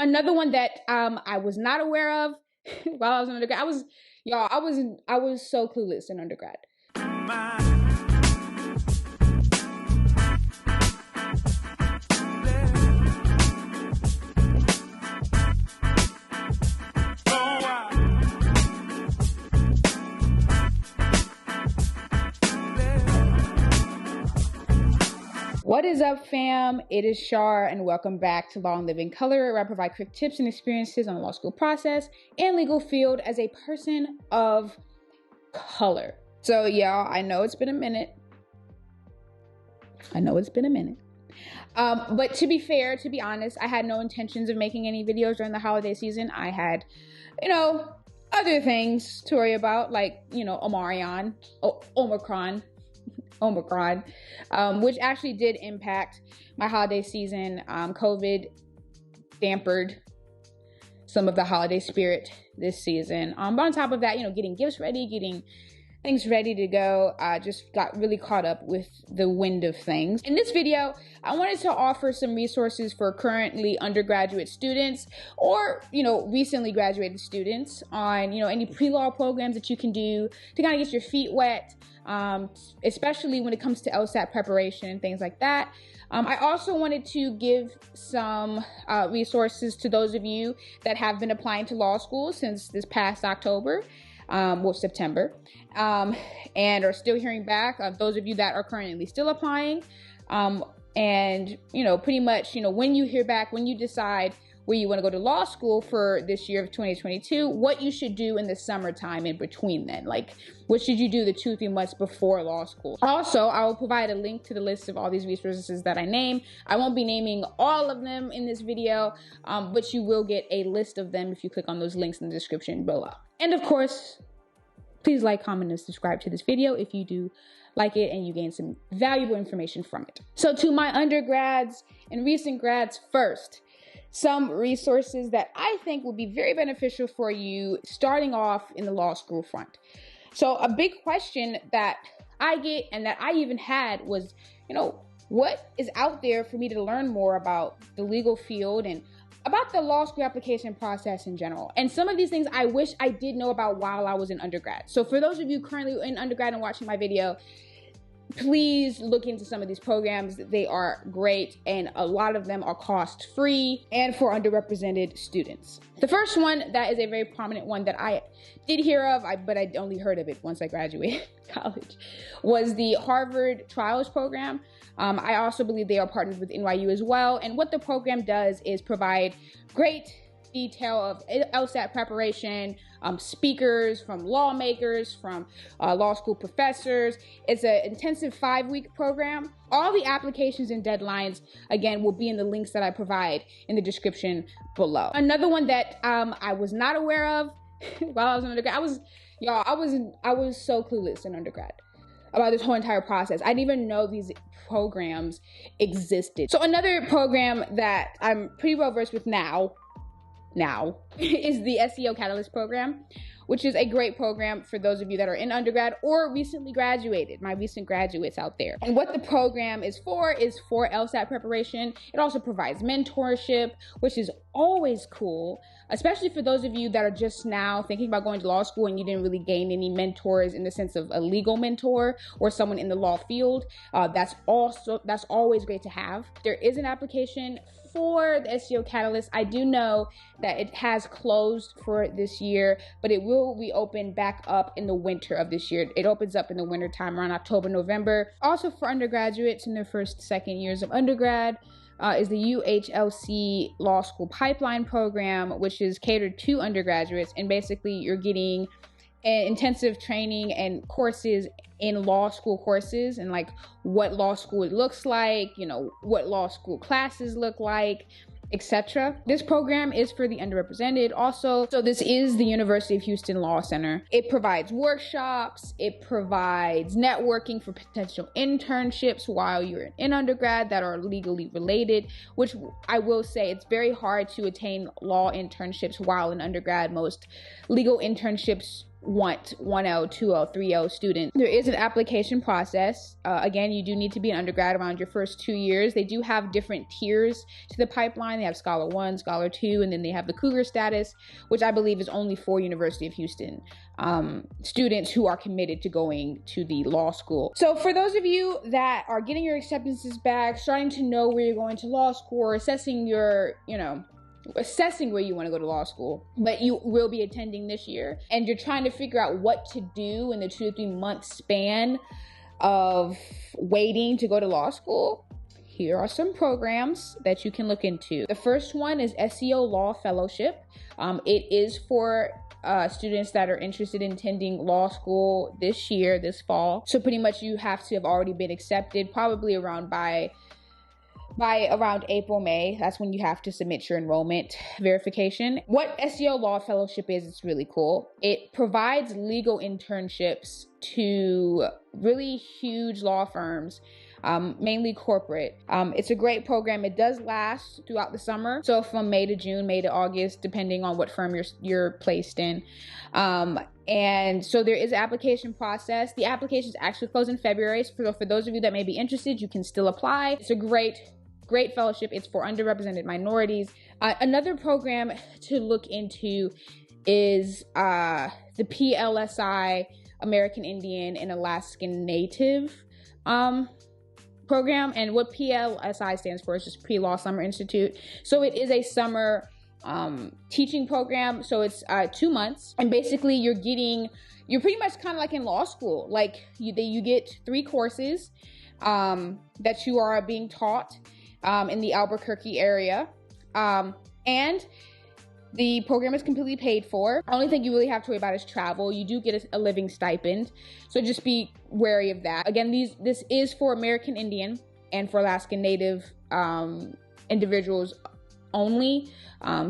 Another one that I was not aware of while I was in undergrad. I was so clueless in undergrad. What is up, fam? It is Shar, and welcome back to Law and Living Color, where I provide quick tips and experiences on the law school process and legal field as a person of color. So, y'all, I know it's been a minute. But to be fair, to be honest, I had no intentions of making any videos during the holiday season. I had, other things to worry about, like, Omicron, which actually did impact my holiday season. COVID dampened some of the holiday spirit this season. But on top of that, getting gifts ready, getting things ready to go, just got really caught up with the wind of things. In this video, I wanted to offer some resources for currently undergraduate students or, recently graduated students on, any pre-law programs that you can do to kind of get your feet wet, especially when it comes to LSAT preparation and things like that. I also wanted to give some resources to those of you that have been applying to law school since this past October. September, and are still hearing back. Those of you that are currently still applying, and pretty much, when you hear back, when you decide where you want to go to law school for this year of 2022, what you should do in the summertime in between then. Like, what should you do the 2-3 months before law school? Also, I will provide a link to the list of all these resources that I name. I won't be naming all of them in this video, but you will get a list of them if you click on those links in the description below. And of course, please like, comment, and subscribe to this video if you do like it and you gain some valuable information from it. So to my undergrads and recent grads first, some resources that I think will be very beneficial for you starting off in the law school front. So a big question that I get and that I even had was, what is out there for me to learn more about the legal field and about the law school application process in general. And some of these things I wish I did know about while I was in undergrad. So for those of you currently in undergrad and watching my video, please look into some of these programs. They are great, and a lot of them are cost-free and for underrepresented students. The first one that is a very prominent one that I did hear of, but I only heard of it once I graduated college, was the Harvard Trials Program. I also believe they are partnered with NYU as well. And what the program does is provide great detail of LSAT preparation, speakers from lawmakers, from law school professors. It's an intensive 5-week program. All the applications and deadlines, again, will be in the links that I provide in the description below. Another one that I was not aware of while I was in undergrad, I was so clueless in undergrad about this whole entire process. I didn't even know these programs existed. So another program that I'm pretty well versed with now is the SEO Catalyst program, which is a great program for those of you that are in undergrad or recently graduated, my recent graduates out there. And what the program is for LSAT preparation. It also provides mentorship, which is always cool, especially for those of you that are just now thinking about going to law school and you didn't really gain any mentors in the sense of a legal mentor or someone in the law field. That's always great to have. There is an application for the SEO Catalyst. I do know that it has closed for this year, but it will reopen back up in the winter of this year. It opens up in the winter time around October, November. Also for undergraduates in their first, second years of undergrad, is the UHLC Law School Pipeline Program, which is catered to undergraduates. And basically you're getting intensive training and courses in law school courses and like what law school looks like, what law school classes look like, etc. This program is for the underrepresented also. So this is the University of Houston Law Center. It provides workshops, it provides networking for potential internships while you're in undergrad that are legally related, which I will say it's very hard to attain law internships while in undergrad. Most legal internships want 1L, 2L, 3L students. There is an application process. Again, you do need to be an undergrad around your first 2 years. They do have different tiers to the pipeline. They have Scholar 1, Scholar 2, and then they have the Cougar status, which I believe is only for University of Houston students who are committed to going to the law school. So for those of you that are getting your acceptances back, starting to know where you're going to law school, or assessing your, assessing where you want to go to law school, but you will be attending this year, and you're trying to figure out what to do in the 2 to 3 month span of waiting to go to law school, here are some programs that you can look into. The first one is SEO Law Fellowship. It is for students that are interested in attending law school this year, this fall. So pretty much you have to have already been accepted, probably around by around April, May. That's when you have to submit your enrollment verification. What SEO Law Fellowship is, it's really cool. It provides legal internships to really huge law firms, mainly corporate. It's a great program. It does last throughout the summer. So from May to June, May to August, depending on what firm you're placed in. And so there is an application process. The applications actually close in February. So for those of you that may be interested, you can still apply. It's a great fellowship. It's for underrepresented minorities. Another program to look into is the PLSI, American Indian and Alaskan Native program. And what PLSI stands for is just Pre-Law Summer Institute. So it is a summer teaching program. So it's 2 months, and basically you're pretty much kind of like in law school. Like you get 3 courses that you are being taught in the Albuquerque area, and the program is completely paid for. The only thing you really have to worry about is travel. You do get a living stipend, so just be wary of that. Again, this is for American Indian and for Alaskan Native individuals only.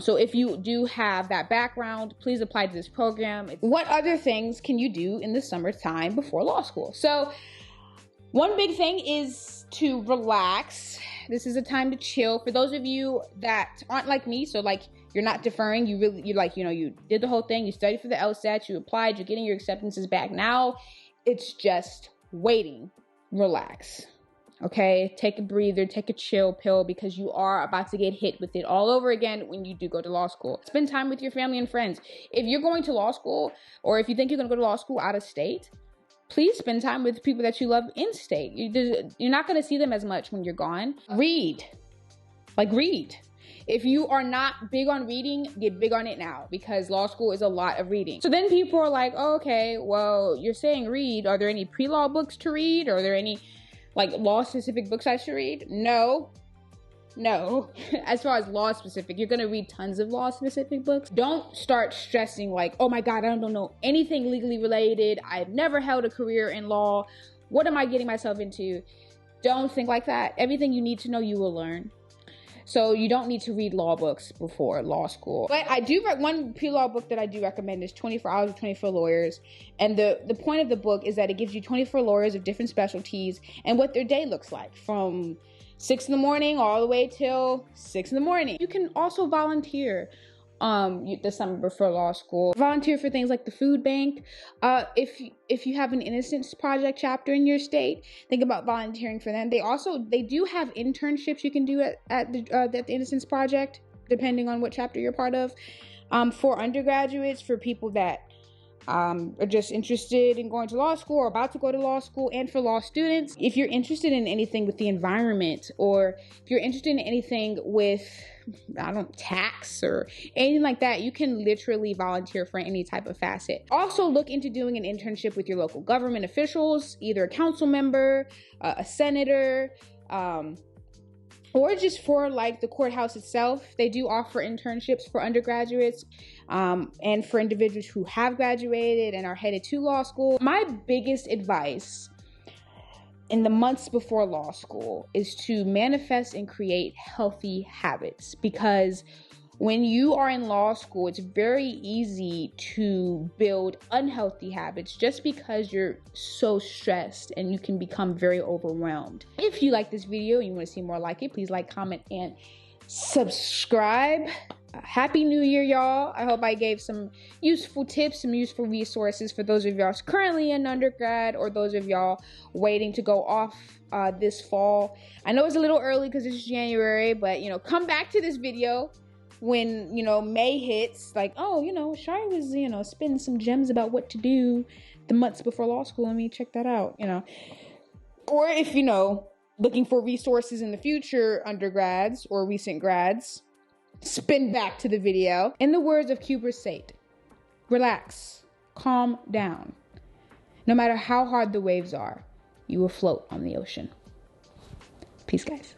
So if you do have that background, please apply to this program. What other things can you do in the summertime before law school? So one big thing is to relax. This is a time to chill. For those of you that aren't like me, so like you're not deferring, you did the whole thing, you studied for the LSAT, you applied, you're getting your acceptances back. Now it's just waiting. Relax. Okay, take a breather, take a chill pill, because you are about to get hit with it all over again when you do go to law school. Spend time with your family and friends. If you're going to law school, or if you think you're going to go to law school out of state, please spend time with people that you love in state. You're not going to see them as much when you're gone. Read. If you are not big on reading, get big on it now, because law school is a lot of reading. So then people are like, oh, okay, well, you're saying read. Are there any pre-law books to read? Are there any like law-specific books I should read? No. As far as law-specific, you're going to read tons of law-specific books. Don't start stressing like, oh my God, I don't know anything legally related. I've never held a career in law. What am I getting myself into? Don't think like that. Everything you need to know, you will learn. So you don't need to read law books before law school. But I do, one pre-law book that I do recommend is 24 Hours with 24 Lawyers. And the point of the book is that it gives you 24 lawyers of different specialties and what their day looks like from 6 in the morning all the way till 6 in the morning. You can also volunteer the summer before law school. Volunteer for things like the food bank. If you have an Innocence Project chapter in your state, think about volunteering for them. They do have internships you can do at the Innocence Project, depending on what chapter you're part of. For undergraduates, for people that are just interested in going to law school or about to go to law school, and for law students, if you're interested in anything with the environment, or if you're interested in anything with, tax or anything like that, you can literally volunteer for any type of facet. Also, look into doing an internship with your local government officials, either a council member, a senator, or just for like the courthouse itself. They do offer internships for undergraduates and for individuals who have graduated and are headed to law school. My biggest advice in the months before law school is to manifest and create healthy habits, because when you are in law school, it's very easy to build unhealthy habits just because you're so stressed, and you can become very overwhelmed. If you like this video and you want to see more like it, please like, comment, and subscribe. Happy New Year, y'all. I hope I gave some useful tips, some useful resources for those of y'all currently in undergrad or those of y'all waiting to go off this fall. I know it's a little early because it's January, but, come back to this video when, May hits. Like, oh, Shari was, spitting some gems about what to do the months before law school. Let me check that out, Or if, looking for resources in the future, undergrads or recent grads, spin back to the video. In the words of Cuba Sate, relax, calm down. No matter how hard the waves are, you will float on the ocean. Peace, guys.